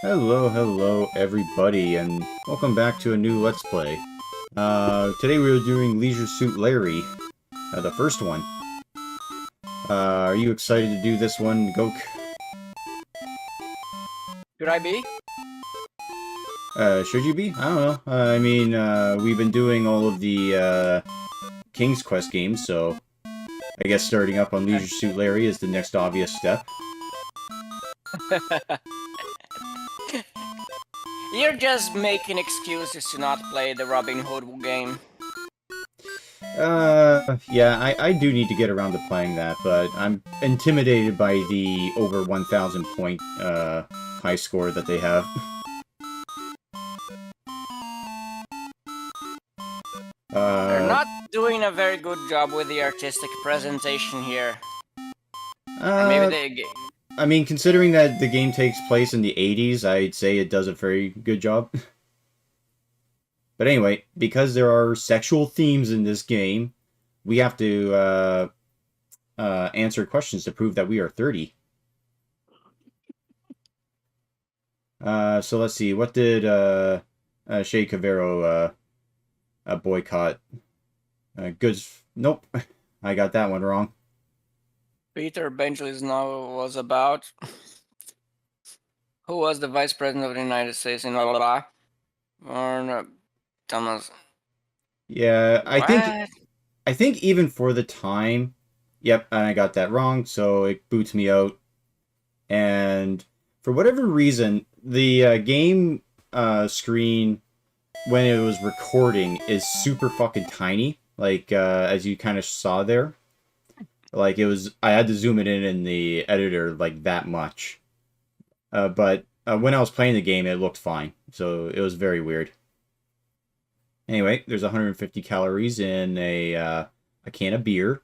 Hello everybody, and welcome back to a new Let's Play. Today we are doing Leisure Suit Larry, the first one. Are you excited to do this one, Gok? Should I be? Should you be? I don't know. We've been doing all of the, King's Quest games, so I guess starting up on Leisure Suit Larry is the next obvious step. You're just making excuses to not play the Robin Hood game. Yeah, I do need to get around to playing that, but I'm intimidated by the over 1,000 point, high score that they have. They're not doing a very good job with the artistic presentation here. And maybe they... I mean, considering that the game takes place in the 80s, I'd say it does a very good job. But anyway, because there are sexual themes in this game, we have to answer questions to prove that we are 30. So let's see, what did Shea Cavero boycott? Goods... Nope, I got that one wrong. Peter Benchley's novel was about... Who was the Vice President of the United States in blah blah blah? Or no, Thomas... Yeah, What? I think even for the time... Yep, and I got that wrong, so it boots me out. And for whatever reason, the game screen, when it was recording, is super fucking tiny. Like, as you kind of saw there. Like, it was... I had to zoom it in the editor, like, that much. But when I was playing the game, it looked fine. So it was very weird. Anyway, there's 150 calories in a can of beer.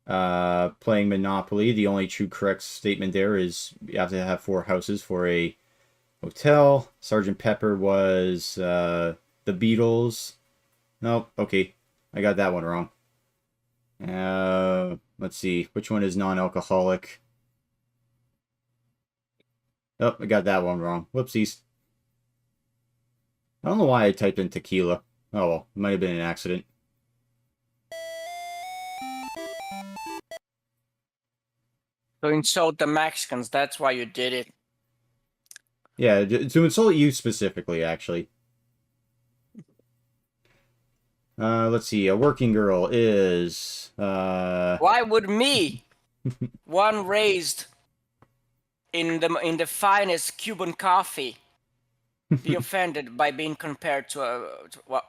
Playing Monopoly, the only true correct statement there is you have to have 4 houses for a hotel. Sergeant Pepper was the Beatles. Nope, okay. I got that one wrong. Let's see. Which one is non-alcoholic? Oh, I got that one wrong. Whoopsies. I don't know why I typed in tequila. Oh well, it might have been an accident. To insult the Mexicans, that's why you did it. Yeah, to insult you specifically, actually. Let's see. A working girl is... Why would me, one raised in the finest Cuban coffee, be offended by being compared to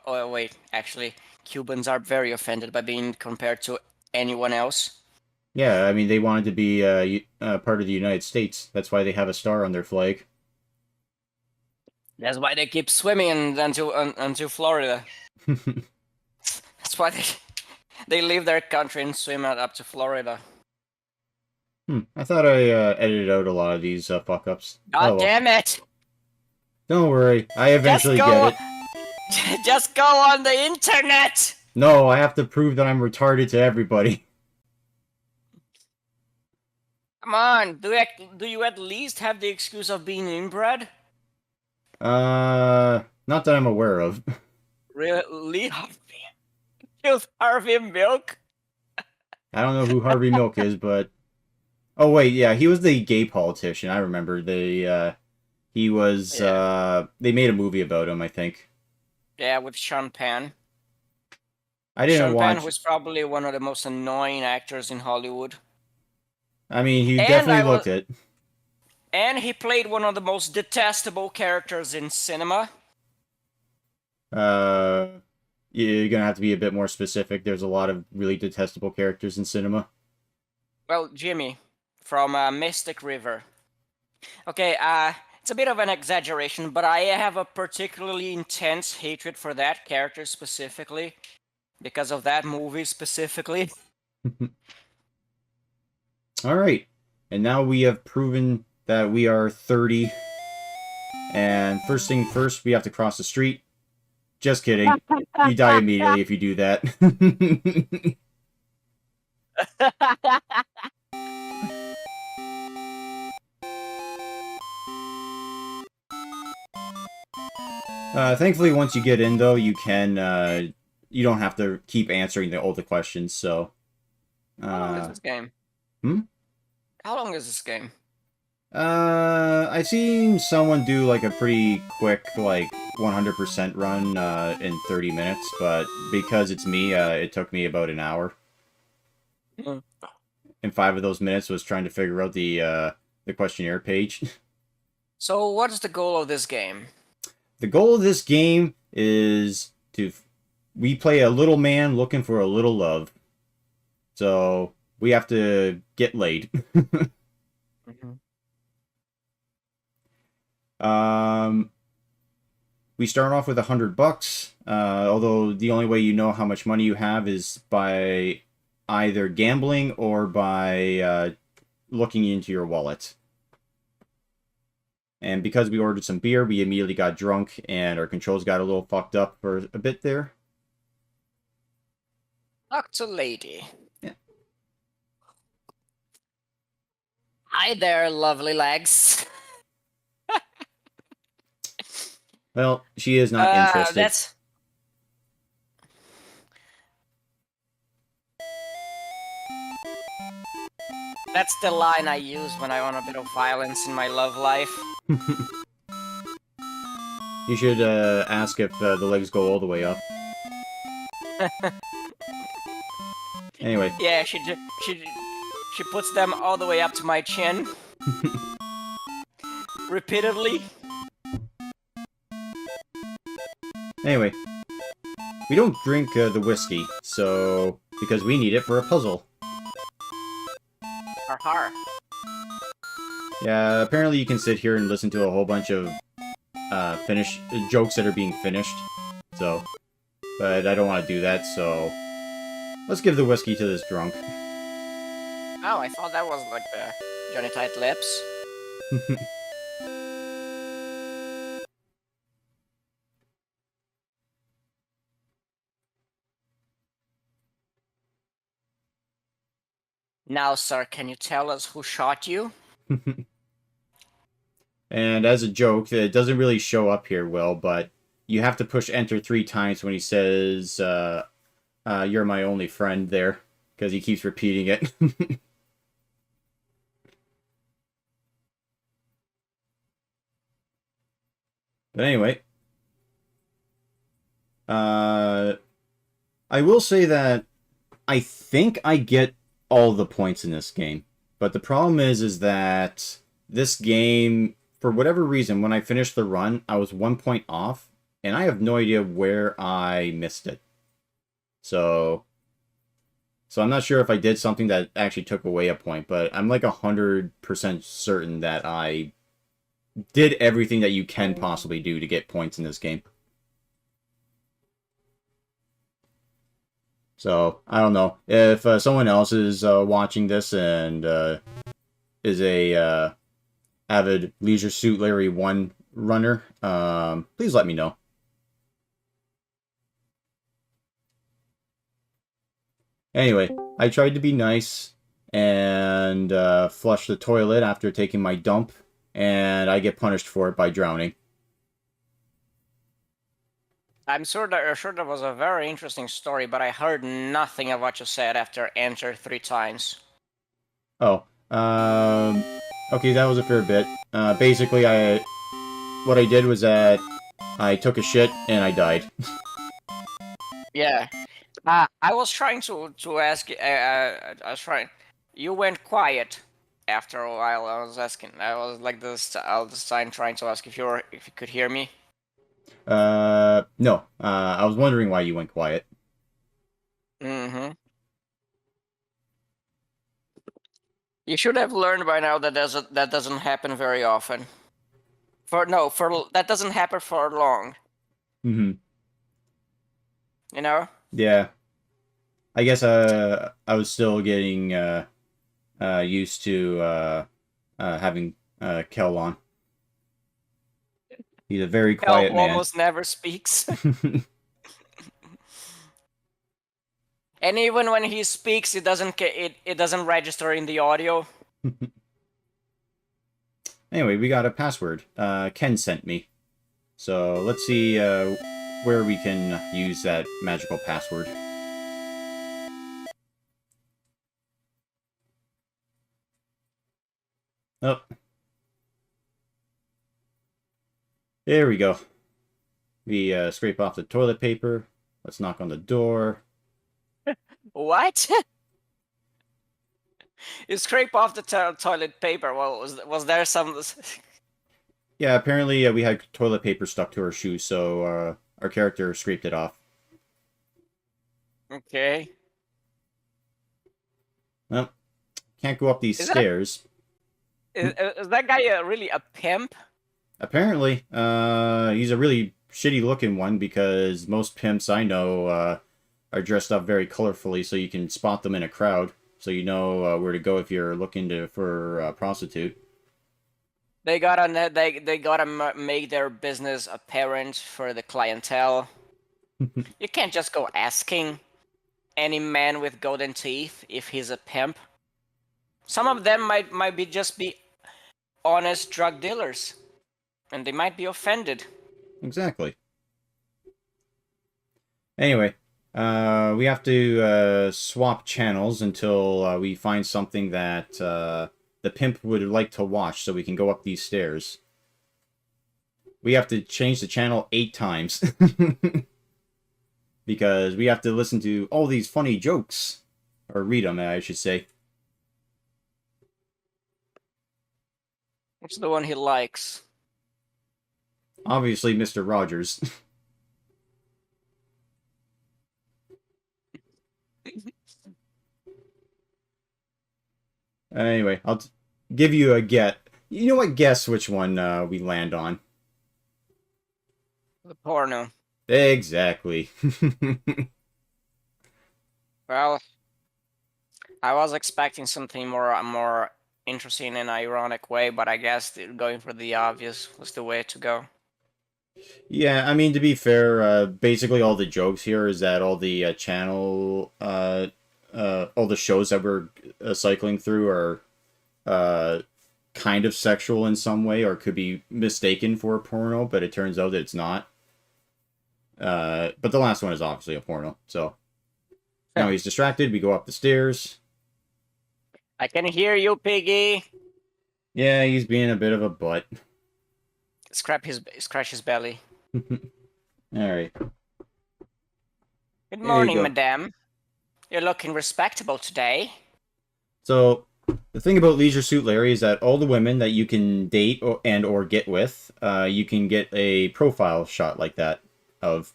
oh wait, actually, Cubans are very offended by being compared to anyone else. Yeah, I mean, they wanted to be part of the United States. That's why they have a star on their flag. That's why they keep swimming until Florida. That's why they leave their country and swim up to Florida. I thought I edited out a lot of these fuck-ups. God damn it! Don't worry, I eventually get it. Just go on the internet! No, I have to prove that I'm retarded to everybody. Come on, do you at least have the excuse of being inbred? Not that I'm aware of. Really? Killed Harvey Milk? I don't know who Harvey Milk is, but... Oh, wait, yeah, he was the gay politician. I remember. He was, Yeah. They made a movie about him, I think. Yeah, with Sean Penn. I didn't Sean watch... Penn was probably one of the most annoying actors in Hollywood. I mean, he definitely looked it. And he played one of the most detestable characters in cinema. You're gonna have to be a bit more specific. There's a lot of really detestable characters in cinema. Well, Jimmy, from Mystic River. Okay, it's a bit of an exaggeration, but I have a particularly intense hatred for that character specifically. Because of that movie specifically. Alright, and now we have proven that we are 30. And first thing first, we have to cross the street. Just kidding. You die immediately if you do that. Thankfully, once you get in, though, you can, you don't have to keep answering all the questions, so... How long is this game? Hmm? How long is this game? I've seen someone do, like, a pretty quick, like, 100% run, in 30 minutes, but because it's me, it took me about an hour. Mm. And 5 of those minutes was trying to figure out the questionnaire page. So, what is the goal of this game? The goal of this game is to... We play a little man looking for a little love. So, we have to get laid. Mhm. Um, we start off with $100, although the only way you know how much money you have is by either gambling or by looking into your wallet. And because we ordered some beer, we immediately got drunk, and our controls got a little fucked up for a bit there. Talk to lady. Yeah. Hi there, lovely legs. Well, she is not interested. That's the line I use when I want a bit of violence in my love life. You should ask if the legs go all the way up. Anyway. Yeah, she puts them all the way up to my chin. Repeatedly. Anyway. We don't drink the whiskey, so... because we need it for a puzzle. Har. Yeah, apparently you can sit here and listen to a whole bunch of jokes that are being finished. So, but I don't want to do that, so let's give the whiskey to this drunk. Oh, I thought that was like the Johnny Tight Lips. Now, sir, can you tell us who shot you? And as a joke, it doesn't really show up here well, but you have to push enter 3 times when he says, you're my only friend there, because he keeps repeating it. But anyway, I will say that I think I get all the points in this game. But the problem is that this game, for whatever reason, when I finished the run, I was 1 point off, and I have no idea where I missed it. So I'm not sure if I did something that actually took away a point, but I'm like 100% certain that I did everything that you can possibly do to get points in this game. So, I don't know. If someone else is watching this and is a avid Leisure Suit Larry 1 runner, please let me know. Anyway, I tried to be nice and flush the toilet after taking my dump, and I get punished for it by drowning. I'm sure that was a very interesting story, but I heard nothing of what you said after enter 3 times. Oh, okay, that was a fair bit. Basically, what I did was that I took a shit and I died. Yeah. I was trying to ask. I was trying. You went quiet after a while. I was asking. I was like this all this time trying to ask if you could hear me. No. I was wondering why you went quiet. Mm-hmm. You should have learned by now that that doesn't happen very often. That doesn't happen for long. Mm-hmm. You know? Yeah. I guess I was still getting used to having Kel on. He's a very quiet man. Almost never speaks. And even when he speaks, it doesn't register in the audio. Anyway, we got a password. Ken sent me. So let's see where we can use that magical password. Oh. There we go. We scrape off the toilet paper. Let's knock on the door. What? You scrape off the toilet paper. Well, was there some? Yeah, apparently we had toilet paper stuck to our shoes, so our character scraped it off. Okay. Well, can't go up these stairs. Is that guy really a pimp? Apparently, he's a really shitty-looking one because most pimps I know are dressed up very colorfully, so you can spot them in a crowd, so you know where to go if you're looking for a prostitute. They gotta make their business apparent for the clientele. You can't just go asking any man with golden teeth if he's a pimp. Some of them might just be honest drug dealers, and they might be offended. Exactly. Anyway, we have to swap channels until we find something that the pimp would like to watch so we can go up these stairs. We have to change the channel 8 times. Because we have to listen to all these funny jokes. Or read them, I should say. What's the one he likes? Obviously, Mr. Rogers. Anyway, I'll give you a get. You know what? Guess which one we land on. The porno. Exactly. Well, I was expecting something more interesting in an ironic way, but I guess going for the obvious was the way to go. Yeah, I mean, to be fair, basically all the jokes here is that all the channel, all the shows that we're cycling through are kind of sexual in some way, or could be mistaken for a porno, but it turns out that it's not. But the last one is obviously a porno, so... Now he's distracted, we go up the stairs. I can hear you, piggy! Yeah, he's being a bit of a butt. Scratch his belly. Alright. Good morning, madame. You're looking respectable today. So, the thing about Leisure Suit Larry is that all the women that you can date or get with, you can get a profile shot like that of.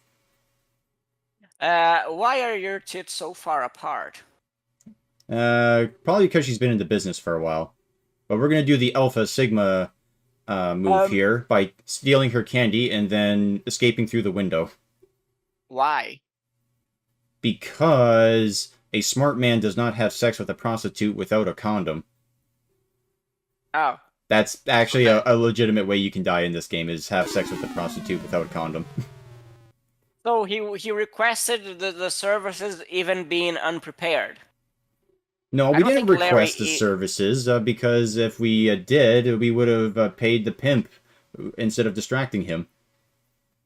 Why are your tits so far apart? Probably because she's been in the business for a while. But we're going to do the Alpha Sigma move here by stealing her candy and then escaping through the window. Why? Because a smart man does not have sex with a prostitute without a condom. Oh. That's actually a legitimate way you can die in this game, is have sex with a prostitute without a condom. So he requested the services even being unprepared. No, we didn't request the services, because if we did, we would have paid the pimp instead of distracting him.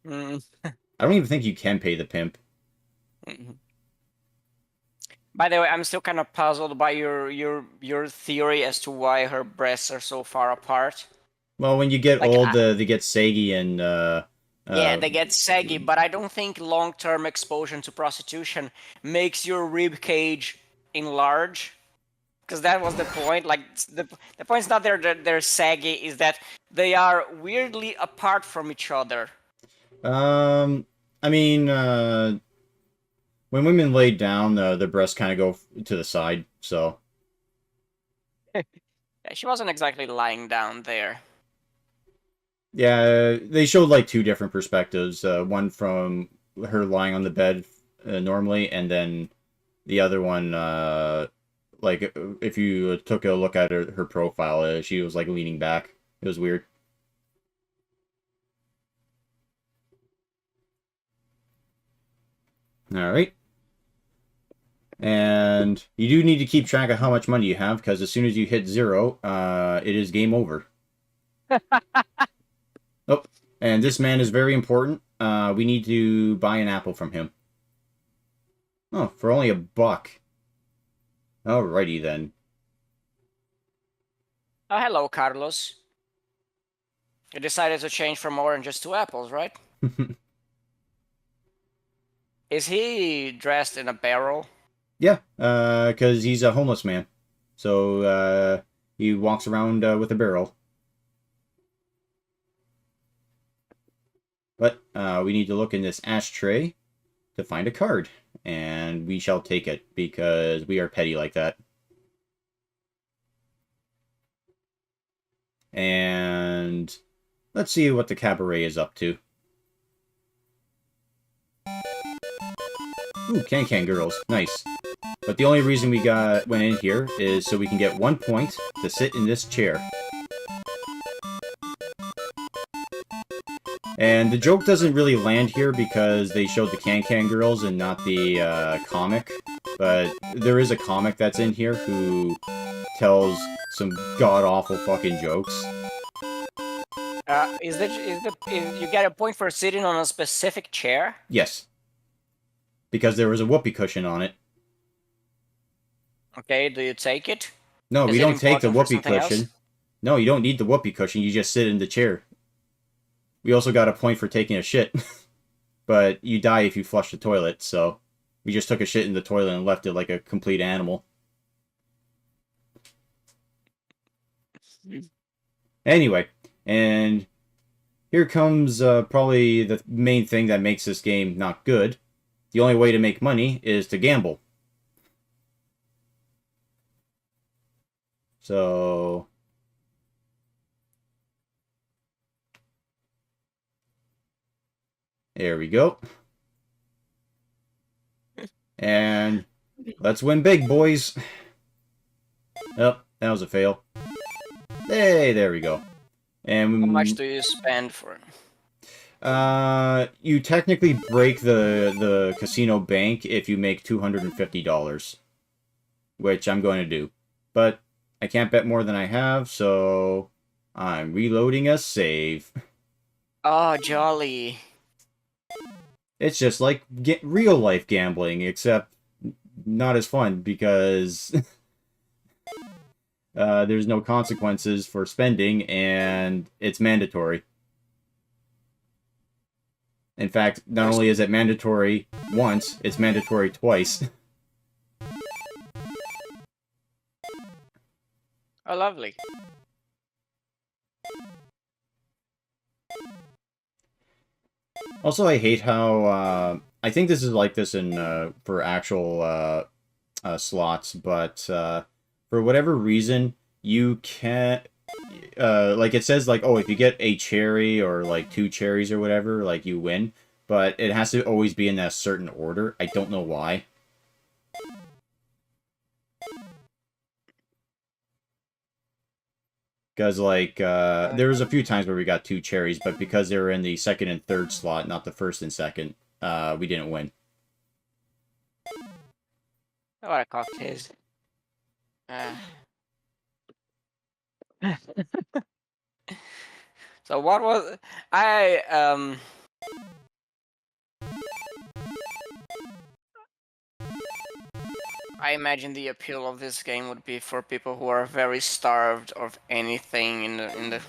Mm. I don't even think you can pay the pimp. By the way, I'm still kind of puzzled by your theory as to why her breasts are so far apart. Well, when you get old, they get saggy and... yeah, they get saggy, but I don't think long-term exposure to prostitution makes your rib cage enlarge. Because that was the point. Like, the point's not they're saggy, is that they are weirdly apart from each other. I mean, when women lay down, the breasts kind of go to the side, so... Yeah, she wasn't exactly lying down there. Yeah, they showed like 2 different perspectives. One from her lying on the bed normally, and then the other one, like, if you took a look at her profile, she was like leaning back. It was weird. Alright. And you do need to keep track of how much money you have, because as soon as you hit 0, it is game over. Oh, And this man is very important. We need to buy an apple from him. Oh, for only $1. Alrighty then. Oh, hello, Carlos. You decided to change from oranges to apples, right? Is he dressed in a barrel? Yeah, because he's a homeless man. So, he walks around with a barrel. But we need to look in this ashtray to find a card. And we shall take it, because we are petty like that. And let's see what the cabaret is up to. Ooh, Can Girls. Nice. But the only reason we went in here is so we can get 1 point to sit in this chair. And the joke doesn't really land here because they showed the Can Girls and not the comic. But there is a comic that's in here who tells some god-awful fucking jokes. You get a point for sitting on a specific chair? Yes. Because there was a whoopee cushion on it. Okay, do you take it? No, Is we it don't take the important for whoopee something else? cushion. No, you don't need the whoopee cushion, you just sit in the chair. We also got a point for taking a shit. But you die if you flush the toilet, so we just took a shit in the toilet and left it like a complete animal. Anyway, and here comes probably the main thing that makes this game not good. The only way to make money is to gamble. So... there we go. And let's win big, boys. Oh, that was a fail. Hey, there we go. And How much do you spend for it? You technically break the casino bank if you make $250, which I'm going to do. But I can't bet more than I have, so I'm reloading a save. Oh, jolly. It's just like real life gambling, except not as fun because there's no consequences for spending and it's mandatory. In fact, not only is it mandatory once, it's mandatory twice. Oh, lovely. Also, I hate how I think this is like this in for actual slots, but for whatever reason, you can't. Like it says, like, oh, if you get a cherry or like 2 cherries or whatever, like you win. But it has to always be in that certain order. I don't know why. Because, like, there was a few times where we got 2 cherries, but because they were in the second and third slot, not the first and second, we didn't win. What a cocktail. So what was I imagine the appeal of this game would be for people who are very starved of anything in the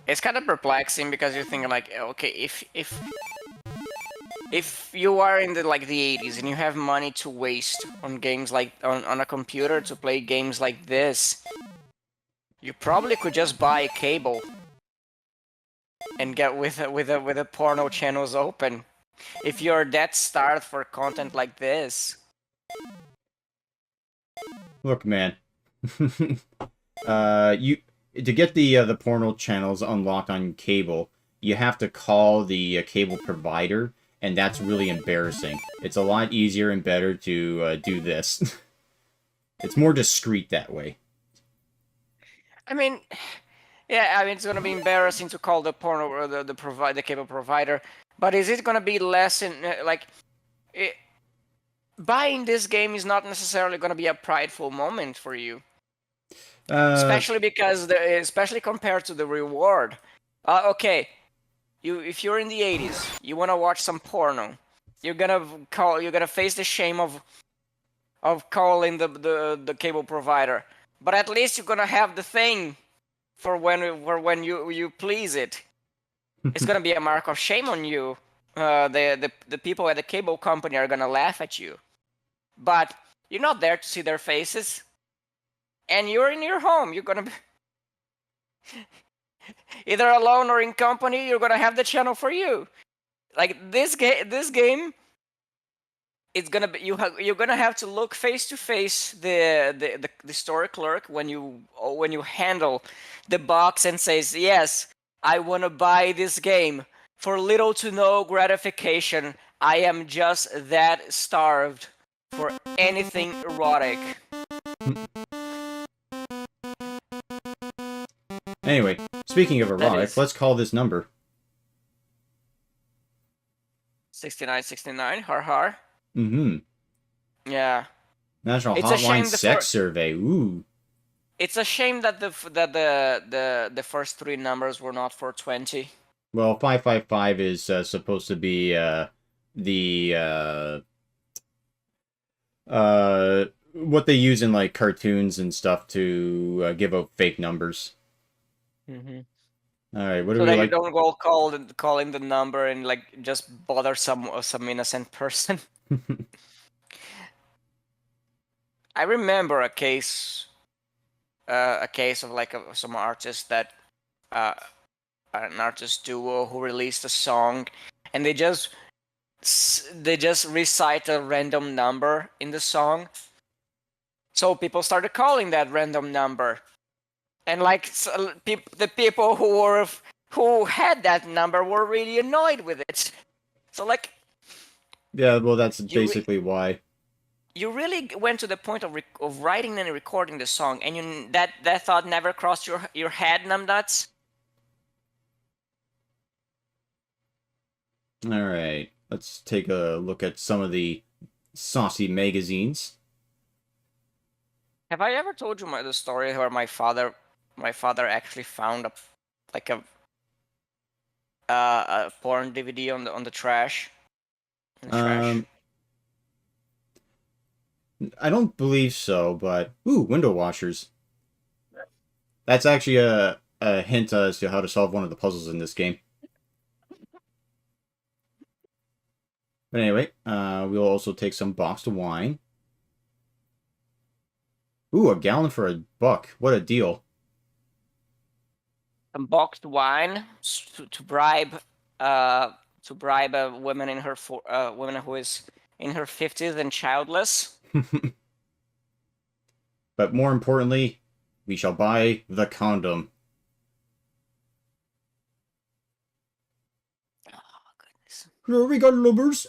It's kind of perplexing because you're thinking like, okay, if you are in the 80s and you have money to waste on games like on a computer to play games like this, you probably could just buy a cable and get with the porno channels open. If you're that starved for content like this. Look, man. You to get the porno channels unlocked on cable, you have to call the cable provider, and that's really embarrassing. It's a lot easier and better to do this. It's more discreet that way. I mean, yeah, I mean it's gonna be embarrassing to call the porno or the cable provider, but is it gonna be less in buying this game is not necessarily gonna be a prideful moment for you, especially because especially compared to the reward. Okay, if you're in the 80s, you want to watch some porno, you're gonna face the shame of calling the cable provider. But at least you're gonna have the thing for when you please it. It's gonna be a mark of shame on you. The people at the cable company are gonna laugh at you, but you're not there to see their faces, and you're in your home. You're gonna be either alone or in company. You're gonna have the channel for you. Like this game, it's gonna be you're gonna have to look face to face the store clerk when you handle the box and says, yes, I want to buy this game for little to no gratification. I am just that starved for anything erotic. Anyway, speaking of That erotic, is let's call this number. 6969. Har har. Mm-hmm. Yeah. National It's a Hotline shame Sex Survey. Ooh. it's a shame that the first three numbers were not 420. Well, 555 is supposed to be the what they use in like cartoons and stuff to give out fake numbers. Mm-hmm. All right, what do So we that you like? don't go calling the number and like just bother some innocent person. I remember a case of like some artist that uh, an artist duo who released a song, and they just recite a random number in the song. So people started calling that random number, and like the people who had that number were really annoyed with it. So like Yeah, well, that's you re- basically why. you really went to the point of writing and recording the song, and that thought never crossed your head, numbnuts. All right, let's take a look at some of the saucy magazines. Have I ever told you the story where my father actually found like a porn DVD on the trash? In the trash. Um, I don't believe so, but ooh, window washers. That's actually a hint as to how to solve one of the puzzles in this game. But anyway, we'll also take some boxed wine. Ooh, a gallon for $1. What a deal. Some boxed wine to bribe a woman woman who is in her 50s and childless. But more importantly, we shall buy the condom. Oh goodness. Here we got lubbers.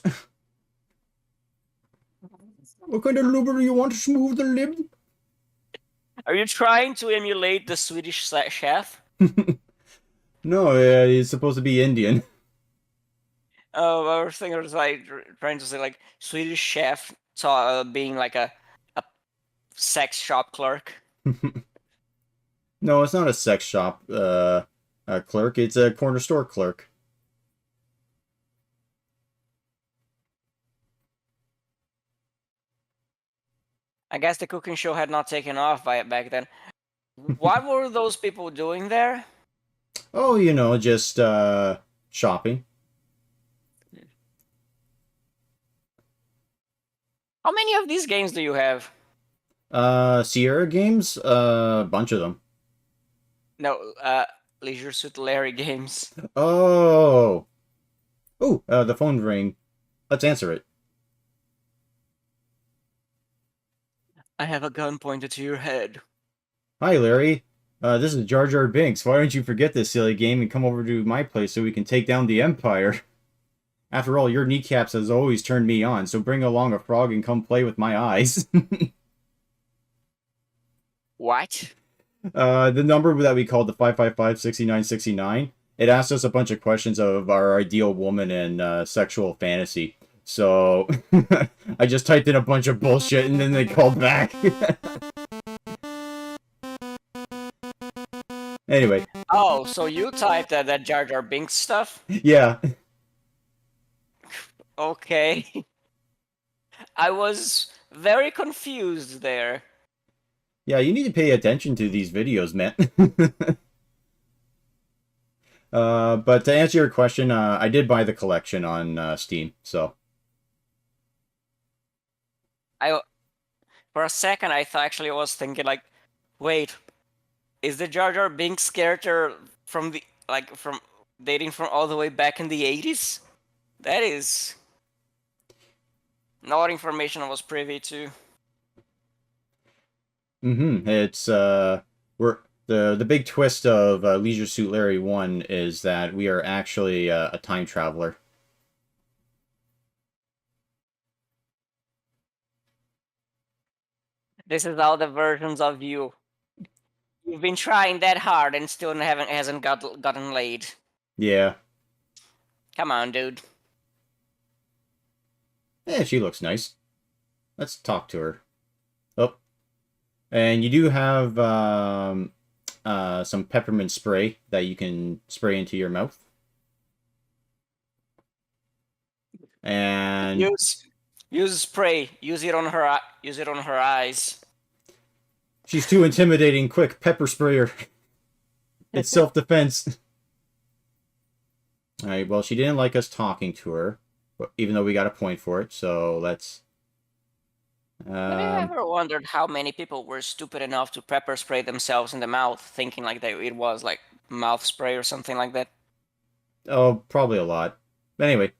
What kind of lubber do you want to smooth the lib? Are you trying to emulate the Swedish chef? No, he's supposed to be Indian. Oh, I was thinking, like trying to say like Swedish chef being like a sex shop clerk. No, it's not a sex shop clerk. It's a corner store clerk. I guess the cooking show had not taken off back then. What were those people doing there? Oh, just shopping. How many of these games do you have? Sierra Games, a bunch of them. No, Leisure Suit Larry games. Oh. Oh, the phone ring. Let's answer it. I have a gun pointed to your head. Hi, Larry. This is Jar Jar Binks. Why don't you forget this silly game and come over to my place so we can take down the Empire? After all, your kneecaps has always turned me on, so bring along a frog and come play with my eyes. What? The number that we called the 555-6969, it asked us a bunch of questions of our ideal woman and sexual fantasy. So, I just typed in a bunch of bullshit and then they called back. Anyway, Oh, so you typed that Jar Jar Binks stuff? yeah. Okay. I was very confused there. Yeah, you need to pay attention to these videos, man. But to answer your question, I did buy the collection on Steam, so I For a second I thought actually I was thinking like, wait, is the Jar Jar Binks character from the from dating from all the way back in the 80s? That is not information I was privy to. it's we're the big twist of Leisure Suit Larry 1 is that we are actually a time traveler. This is all the versions of you. You've been trying that hard and still hasn't gotten laid. Yeah. Come on, dude. She looks nice. Let's talk to her. Oh, and you do have some peppermint spray that you can spray into your mouth. And use spray. Use it on her. Use it on her eyes. she's too intimidating. Quick, pepper spray her. It's self-defense. All right. Well, she didn't like us talking to her, even though we got a point for it. So let's. Have you ever wondered how many people were stupid enough to pepper spray themselves in the mouth, thinking like it was like mouth spray or something like that? Oh, probably a lot. But anyway,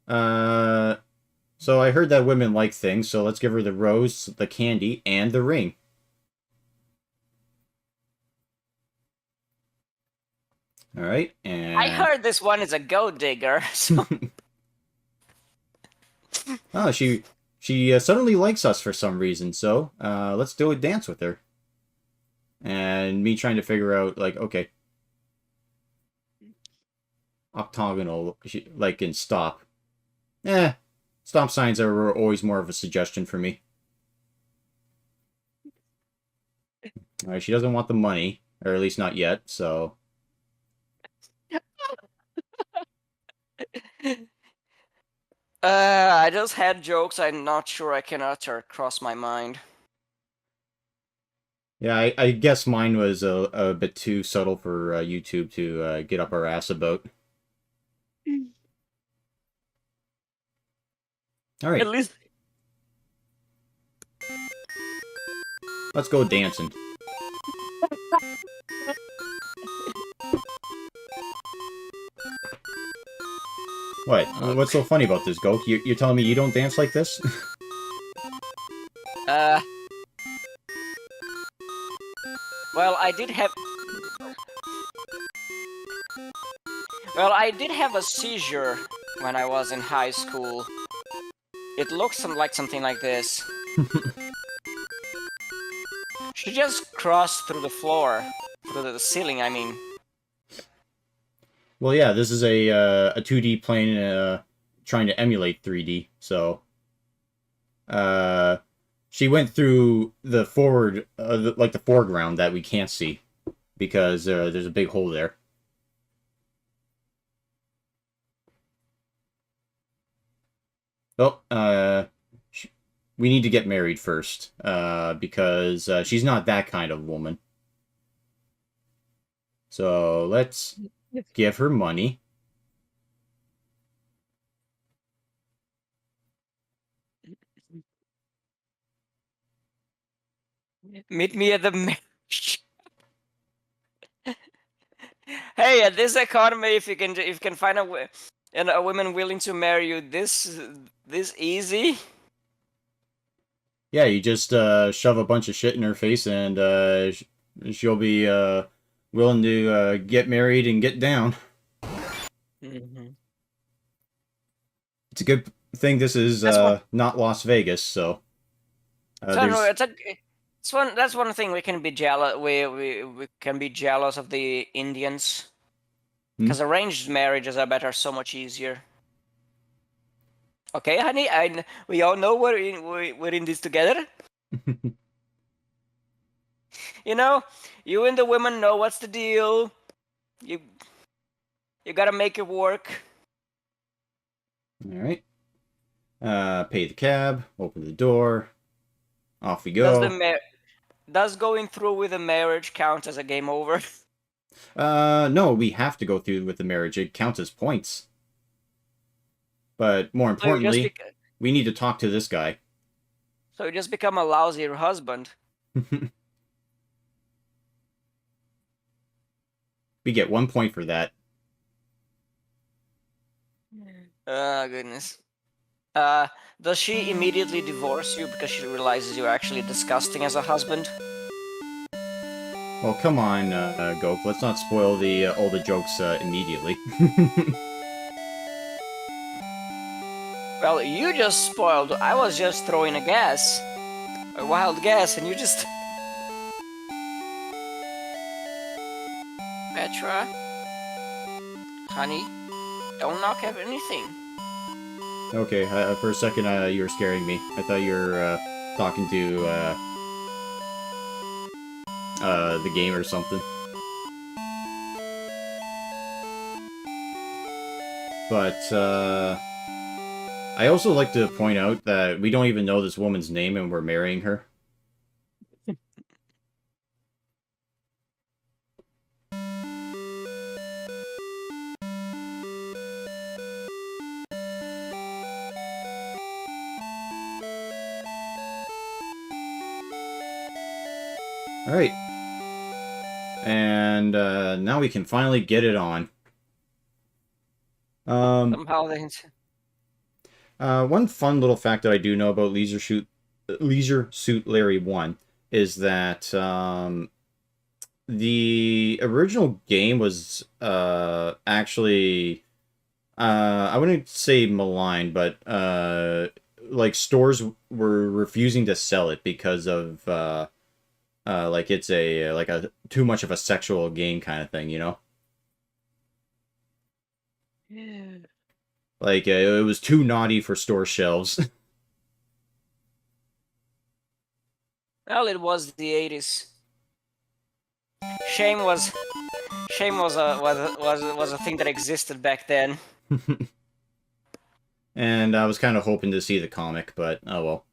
so I heard that women like things, so let's give her the rose, the candy, and the ring. All right, and I heard this one is a goat digger. So oh, she suddenly likes us for some reason. So let's do a dance with her. And me trying to figure out like, okay, octagonal, like in stop. Stop signs are always more of a suggestion for me. All right, she doesn't want the money, or at least not yet. So. I just had jokes I'm not sure I can utter across my mind. Yeah, I guess mine was a bit too subtle for YouTube to get up our ass about. All right, At least let's go dancing. What? What's so funny about this, Goat? You're telling me you don't dance like this? uh well I did have a seizure when I was in high school. It looks like something like this. She just crossed through the floor, through the ceiling, I mean. Well, yeah, this is a 2D plane trying to emulate 3D, so she went through the forward, like the foreground that we can't see because there's a big hole there. Oh, we need to get married first, because she's not that kind of woman. So let's give her money. Meet me at the marriage. Hey, at this economy, if you can find a woman willing to marry you this easy. Yeah, you just shove a bunch of shit in her face and she'll be willing to get married and get down. Mm-hmm. It's a good thing this is not Las Vegas, so. That's one thing we can be jealous. We can be jealous of the Indians because arranged marriages are better, so much easier. Okay, honey, we all know we're in this together. You know, you and the women know what's the deal. You you gotta make it work. All right. Pay the cab. Open the door. Off we Does the go. does going through with a marriage count as a game over? No, we have to go through with the marriage. It counts as points. But more So you just importantly, we need to talk to this guy. so you just become a lousy husband. We get 1 point for that. Oh goodness. Does she immediately divorce you because she realizes you're actually disgusting as a husband? Well, come on, Gope. Let's not spoil the all the jokes immediately. Well, you just spoiled. I was just throwing a wild guess, and you just. Petra, honey, don't knock at anything. Okay, for a second, you were scaring me. I thought you were talking to the game or something. But I also like to point out that we don't even know this woman's name and we're marrying her. Alright. And now we can finally get it on. Somehow they. One fun little fact that I do know about Leisure Suit Larry 1 is that the original game was actually I wouldn't say maligned, but like stores were refusing to sell it because of like it's a too much of a sexual game kind of thing, you know? Like it was too naughty for store shelves. Well, it was the 80s. Shame was a thing that existed back then. And I was kind of hoping to see the comic, but oh well.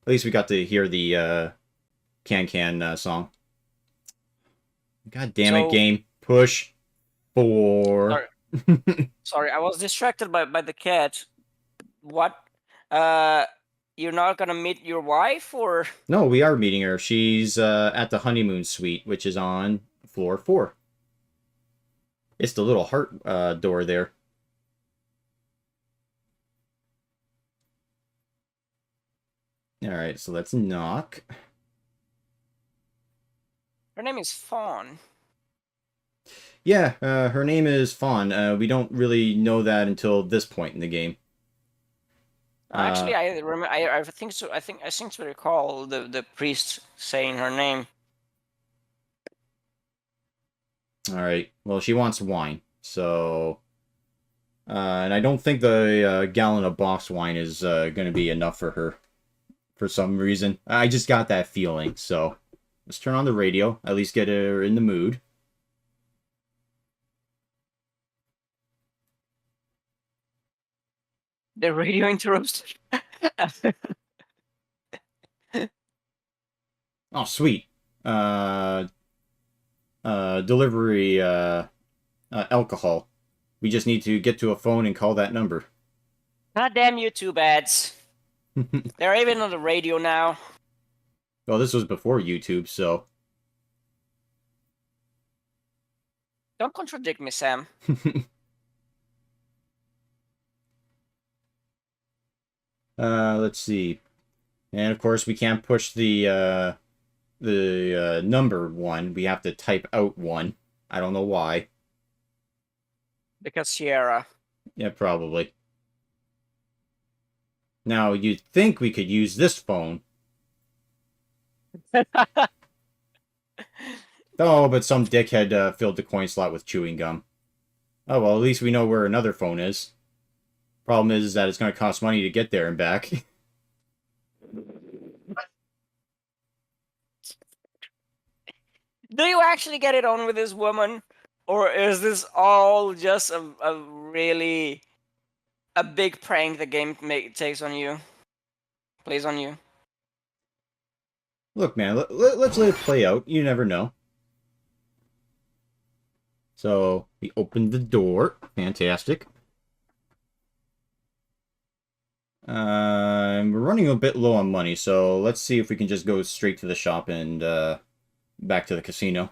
At least we got to hear the Can song. God damn it, game. Push 4. Sorry, I was distracted by the cat. What? You're not gonna meet your wife, or? No, we are meeting her. She's at the honeymoon suite, which is on floor 4. It's the little heart door there. Alright, so let's knock. Her name is Fawn. Yeah, her name is Fawn. We don't really know that until this point in the game. Actually, I remember. I think so. I seem to recall the priest saying her name. Alright, well, she wants wine, so... and I don't think the gallon of box wine is going to be enough for her. For some reason. I just got that feeling, so... Let's turn on the radio, at least get her in the mood. The radio interrupts. Oh, sweet. Delivery, alcohol. We just need to get to a phone and call that number. Goddamn YouTube ads. They're even on the radio now. Well, this was before YouTube, so... Don't contradict me, Sam. Let's see. And of course, we can't push the number 1. We have to type out 1. I don't know why. Because Sierra. Yeah, probably. Now, you'd think we could use this phone. Oh, but some dickhead filled the coin slot with chewing gum. Oh, well, at least we know where another phone is. Problem is that it's going to cost money to get there and back. Do you actually get it on with this woman? Or is this all just a really a big prank the game takes on you? Plays on you? Look, man, let's let it play out. You never know. So, we opened the door. Fantastic. We're running a bit low on money, so let's see if we can just go straight to the shop and back to the casino.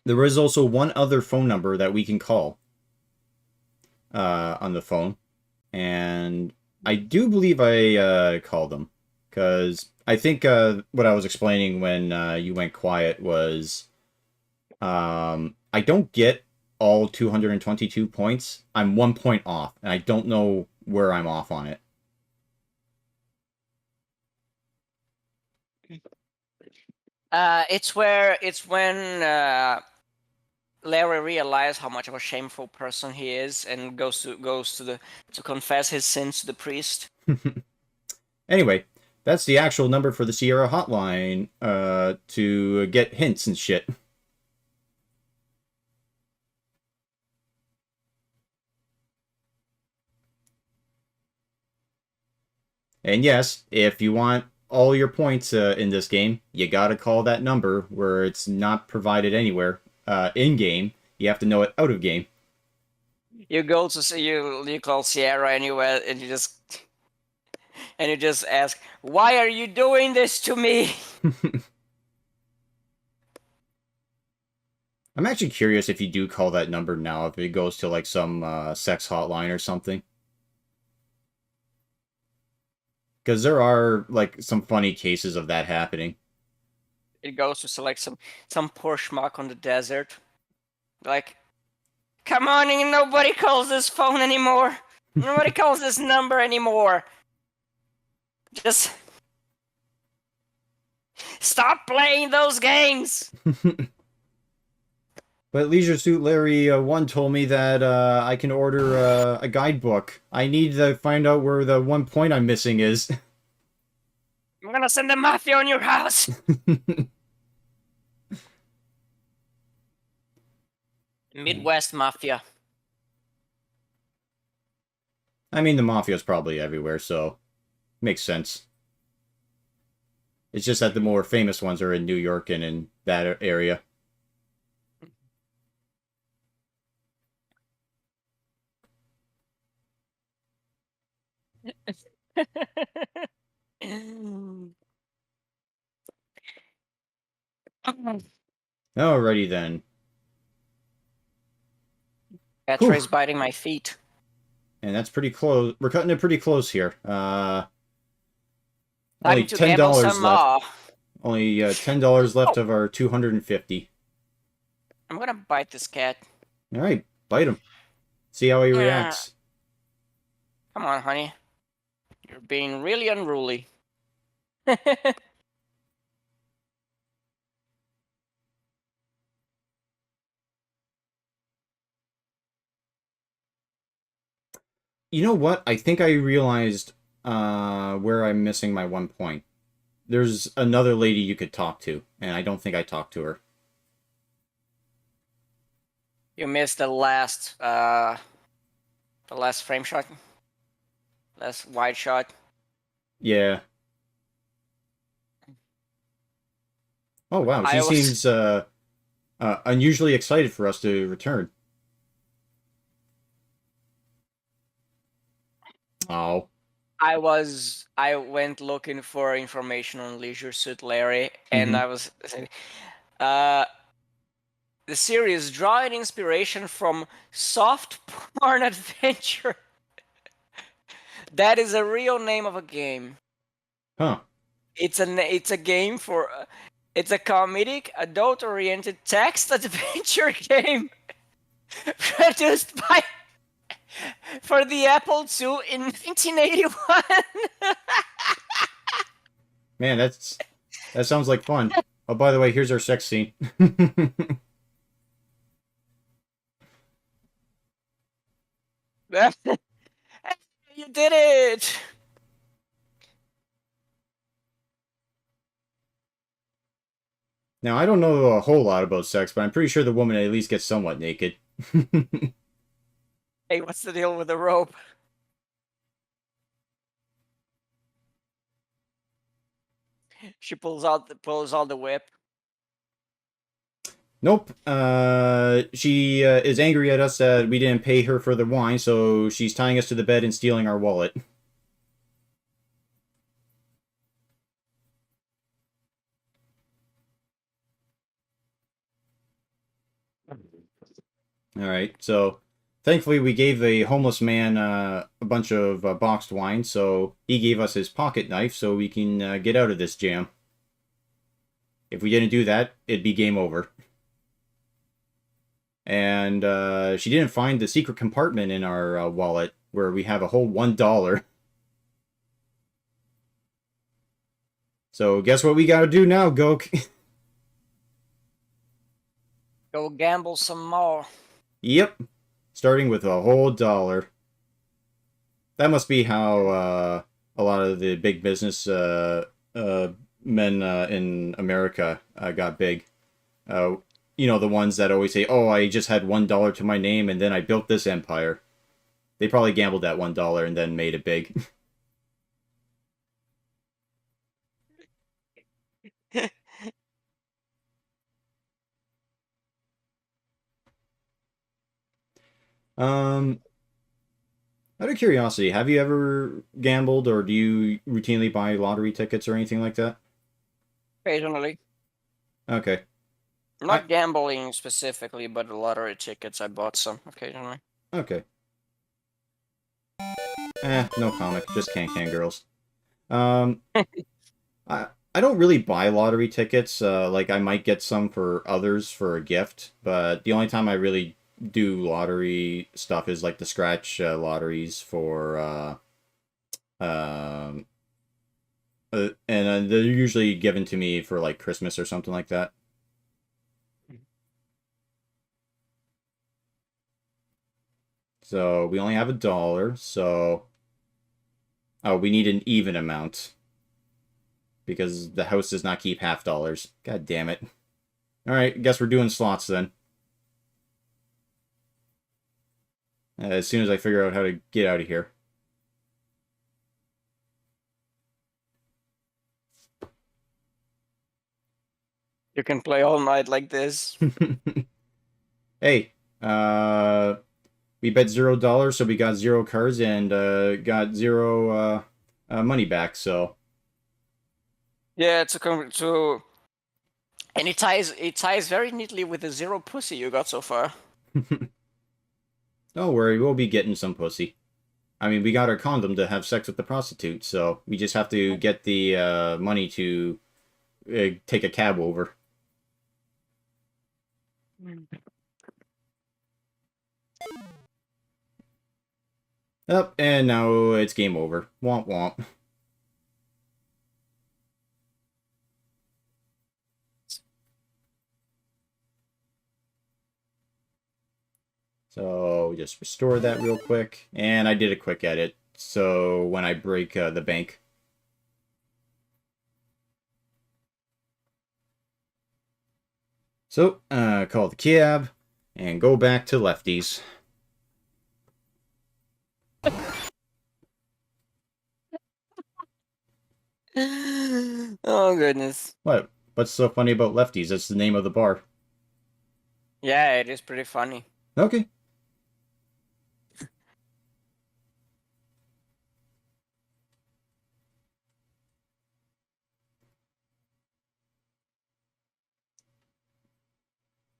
There is also one other phone number that we can call on the phone, and I do believe I called them, because I think what I was explaining when you went quiet was I don't get all 222 points. I'm 1 point off, and I don't know where I'm off on it. It's when Larry realizes how much of a shameful person he is and goes to confess his sins to the priest. Anyway, that's the actual number for the Sierra hotline to get hints and shit. And yes, if you want all your points in this game, you gotta call that number where it's not provided anywhere in-game. You have to know it out of game. You go to see you call Sierra and you just ask, "Why are you doing this to me?" I'm actually curious if you do call that number now, if it goes to like some sex hotline or something. Because there are like some funny cases of that happening. It goes to select some poor schmuck on the desert. Like, come on, nobody calls this phone anymore. Nobody calls this number anymore. Just stop playing those games. But Leisure Suit Larry 1 told me that I can order a guidebook. I need to find out where the 1 point I'm missing is. I'm gonna send the mafia on your house. Midwest Mafia. I mean, the Mafia's probably everywhere, so makes sense. It's just that the more famous ones are in New York and in that area. Alrighty then. Catra's biting my feet. And that's pretty close. We're cutting it pretty close here. Only Time to gamble $10 some left. more. Only $10 left of our 250. I'm gonna bite this cat. Alright, bite him. See how he Yeah. reacts. Come on, honey. You're being really unruly. You know what? I think I realized where I'm missing my 1 point. There's another lady you could talk to, and I don't think I talked to her. You missed the last frame shot. Last wide shot. Yeah. Oh wow, she seems unusually excited for us to return. Oh. I went looking for information on Leisure Suit Larry, and I was saying, the series drawing inspiration from soft porn adventure. That is a real name of a game. Huh. It's a game for it's a comedic, adult-oriented text adventure game produced by for the Apple II in 1981. Man, that sounds like fun. Oh, by the way, here's our sex scene. You You did it! Now, I don't know a whole lot about sex, but I'm pretty sure the woman at least gets somewhat naked. Hey, what's the deal with the rope? She pulls out the whip. Nope. She is angry at us that we didn't pay her for the wine, so she's tying us to the bed and stealing our wallet. Alright, so thankfully we gave the homeless man a bunch of boxed wine, so he gave us his pocket knife so we can get out of this jam. If we didn't do that, it'd be game over. And she didn't find the secret compartment in our wallet where we have a whole $1. So guess what we gotta do now, Gok? Go gamble some more. Yep. Starting with a whole $1. That must be how a lot of the big business men in America got big. You know, the ones that always say, oh, I just had $1 to my name and then I built this empire. They probably gambled that $1 and then made it big. um, Out of curiosity, have you ever gambled or do you routinely buy lottery tickets or anything like that? Occasionally. Okay. Not gambling specifically, but the lottery tickets, I bought some occasionally. Okay. No comic, just can girls. I don't really buy lottery tickets. Like I might get some for others for a gift, but the only time I really do lottery stuff is like the scratch lotteries for and they're usually given to me for like Christmas or something like that. So we only have $1, so we need an even amount because the house does not keep half dollars. God damn it. All right, guess we're doing slots then. As soon as I figure out how to get out of here. You can play all night like this. Hey, we bet $0, so we got 0 cards and got 0 money back. So Yeah, and it ties very neatly with the 0 pussy you got so far. don't worry, we'll be getting some pussy. I mean, we got our condom to have sex with the prostitute, so we just have to get the money to take a cab over. Up, and now it's game over. Womp womp. So just restore that real quick. And I did a quick edit, so when I break the bank. So, call the cab, and go back to lefties. Oh goodness. What? What's so funny about lefties? That's the name of the bar. Yeah, it is pretty funny. Okay.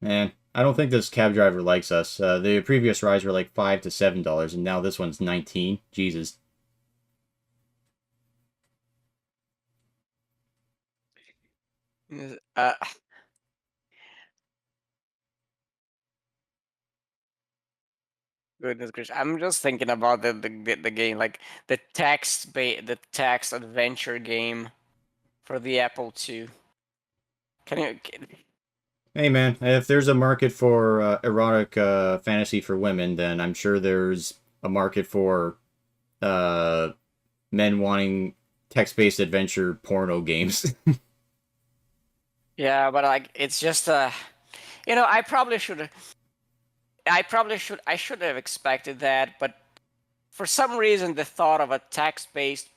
Man, I don't think this cab driver likes us. The previous rides were like $5 to $7, and now this one's 19. Jesus. Uh, Goodness gracious! I'm just thinking about the game, like the text adventure game for the Apple II. Can you? Hey man, if there's a market for erotic fantasy for women, then I'm sure there's a market for uh, men wanting text-based adventure porno games. Yeah, but like it's just I should have expected that, but for some reason the thought of a text-based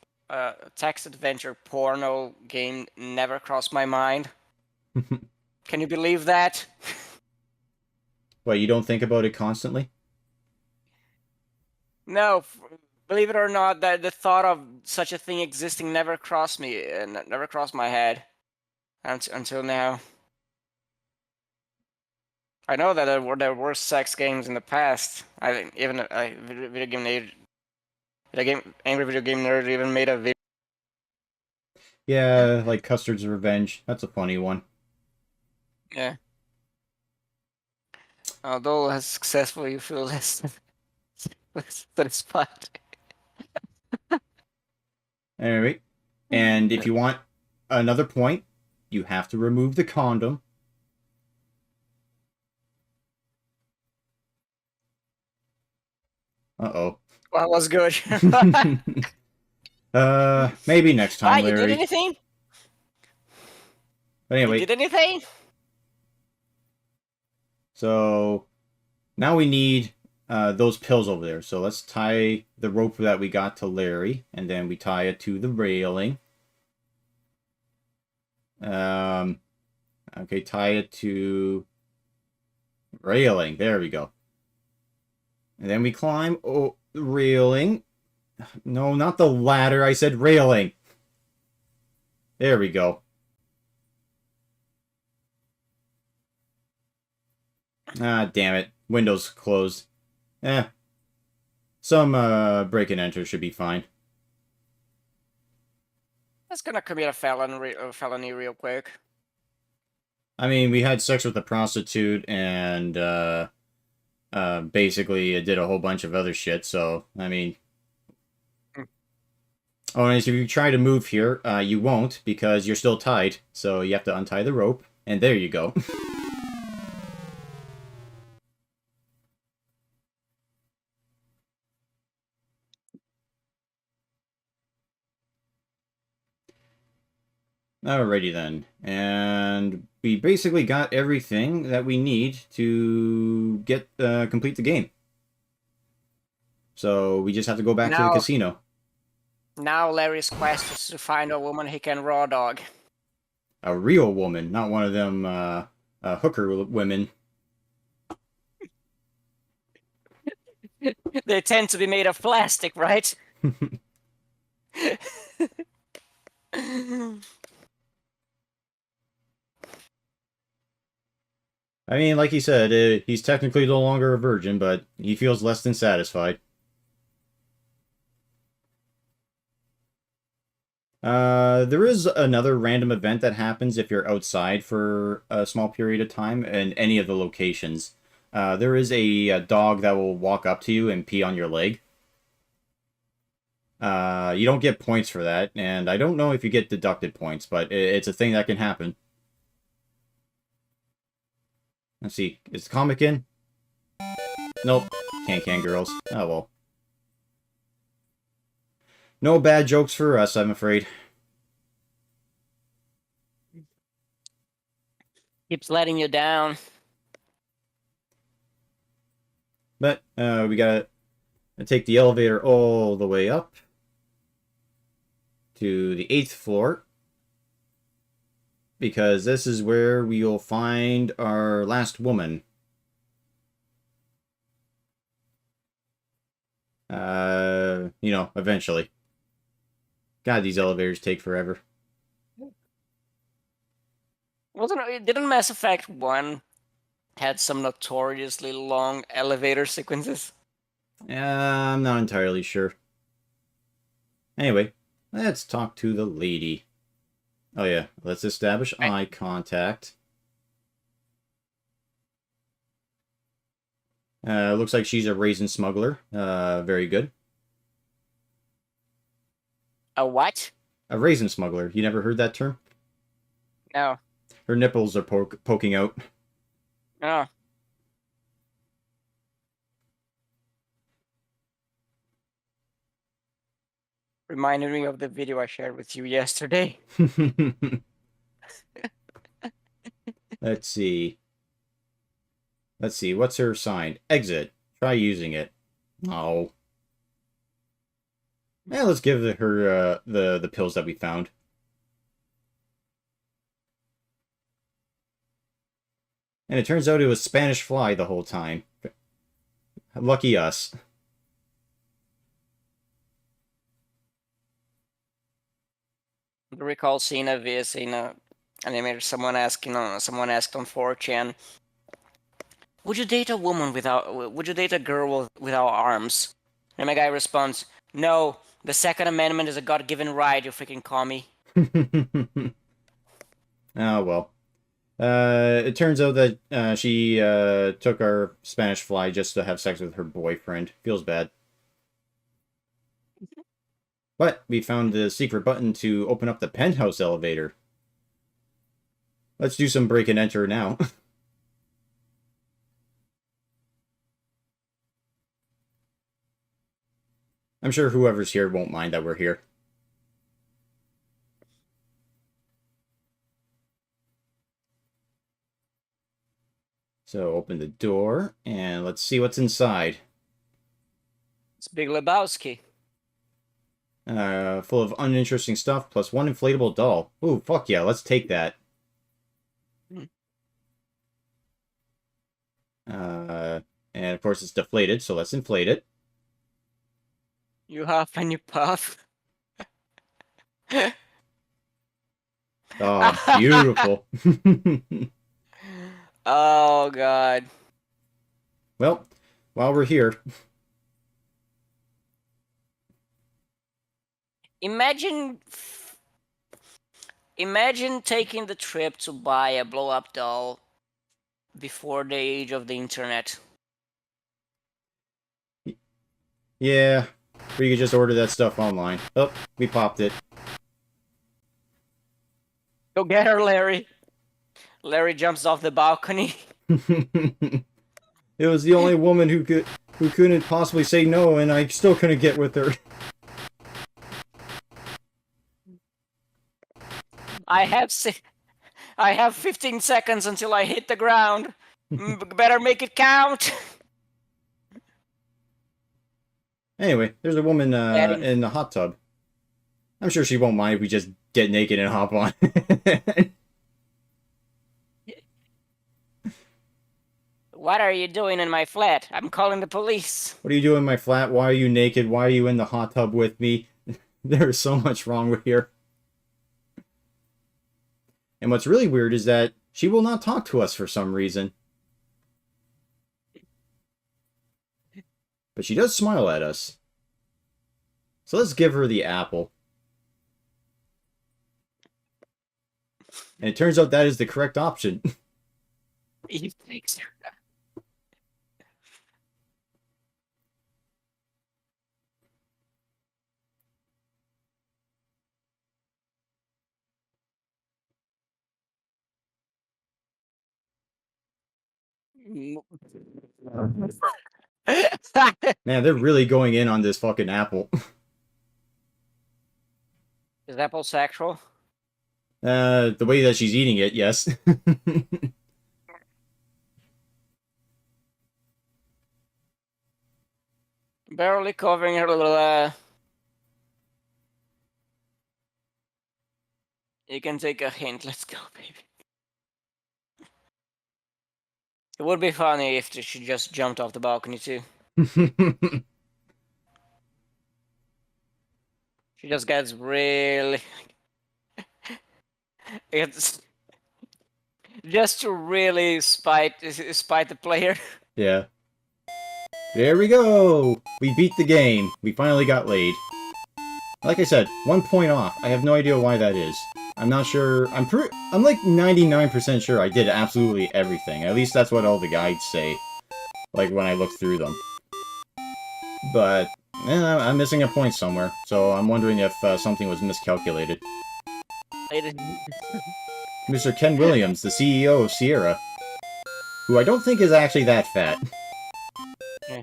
text adventure porno game never crossed my mind. Can you believe that? What, you don't think about it constantly? No, believe it or not, that the thought of such a thing existing never crossed me and never crossed my head until now. I know that there were sex games in the past. I think even a angry video game nerd even made a video. Yeah, like Custard's Revenge. That's a funny one. Yeah. Although less successful, you feel less, less satisfied. Anyway, and if you want another point, you have to remove the condom. Uh-oh. Well, that was good. Maybe next Ah, time, you did Larry. anything? But You anyway, did anything? so now we need those pills over there. So let's tie the rope that we got to Larry, and then we tie it to the railing. Okay, tie it to railing. There we go. And then we climb the railing. No, not the ladder. I said railing. There we go. Ah, damn it. Windows closed. Eh. Some break and enter should be fine. That's gonna commit a felony real quick. I mean, we had sex with a prostitute and basically did a whole bunch of other shit, so, I mean... Oh, and if you try to move here, you won't, because you're still tied, so you have to untie the rope, and there you go. Alrighty then, and we basically got everything that we need to get complete the game. So we just have to go back to the casino. Now Larry's quest is to find a woman he can raw dog. A real woman, not one of them hooker women. They tend to be made of plastic, right? I mean, like he said, he's technically no longer a virgin, but he feels less than satisfied. There is another random event that happens if you're outside for a small period of time in any of the locations. There is a dog that will walk up to you and pee on your leg. You don't get points for that, and I don't know if you get deducted points, but it's a thing that can happen. Let's see, is the comic in? Nope, can girls. Oh well. No bad jokes for us, I'm afraid. Keeps letting you down. But we gotta take the elevator all the way up to the 8th floor, because this is where we'll find our last woman. You know, eventually. God, these elevators take forever. Didn't Mass Effect 1 had some notoriously long elevator sequences? I'm not entirely sure. Anyway, let's talk to the lady. Oh yeah, let's establish eye contact. Looks like she's a raisin smuggler. Very good. A what? A raisin smuggler. You never heard that term? No. Her nipples are poking out. Oh. Reminded me of the video I shared with you yesterday. Let's see. Let's see. What's her sign? Exit. Try using it. Oh. Yeah, let's give her the pills that we found. And it turns out it was Spanish fly the whole time. Lucky us. I recall seeing a animator, someone asked on 4chan, would you date a girl without arms? And my guy responds, no, the Second Amendment is a God-given right, you freaking commie. Oh, well. It turns out that she took our Spanish fly just to have sex with her boyfriend. Feels bad. But we found the secret button to open up the penthouse elevator. Let's do some break and enter now. I'm sure whoever's here won't mind that we're here. So open the door, and let's see what's inside. It's Big Lebowski. Full of uninteresting stuff, plus one inflatable doll. Ooh, fuck yeah, let's take that. And of course it's deflated, so let's inflate it. You huff and you puff. Oh, beautiful. Oh, God. Well, while we're here... Imagine taking the trip to buy a blow-up doll before the age of the internet. Yeah, or you could just order that stuff online. Oh, we popped it. Go get her, Larry. Larry jumps off the balcony. It was the only woman who couldn't possibly say no, and I still couldn't get with her. I have 15 seconds until I hit the ground. Better make it count. Anyway, there's a woman in the hot tub. I'm sure she won't mind if we just get naked and hop on. What are you doing in my flat? I'm calling the police. What are you doing in my flat? Why are you naked? Why are you in the hot tub with me? There's so much wrong with here. And what's really weird is that she will not talk to us for some reason. But she does smile at us. So let's give her the apple. And it turns out that is the correct option. He takes her. Man, they're really going in on this fucking apple. Is apple sexual? The way that she's eating it, yes. Barely covering her little, You can take a hint. Let's go, baby. It would be funny if she just jumped off the balcony, too. She just gets really... It's... just to really spite the player. Yeah. There we go! We beat the game. We finally got laid. Like I said, 1 point off. I have no idea why that is. I'm not sure. I'm like 99% sure I did absolutely everything. At least that's what all the guides say. Like when I look through them. But I'm missing a point somewhere. So I'm wondering if something was miscalculated. Mr. Ken Williams, the CEO of Sierra. Who I don't think is actually that fat. Yeah.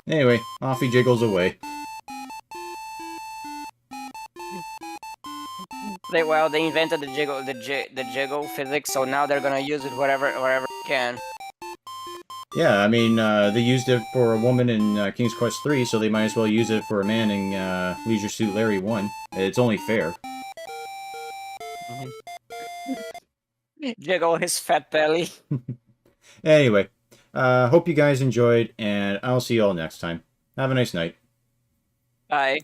Anyway, off he jiggles away. They invented the jiggle physics, so now they're gonna use it wherever they can. Yeah, I mean, they used it for a woman in King's Quest 3, so they might as well use it for a man in Leisure Suit Larry 1. It's only fair. Jiggle his fat belly. Anyway, hope you guys enjoyed, and I'll see you all next time. Have a nice night. Bye.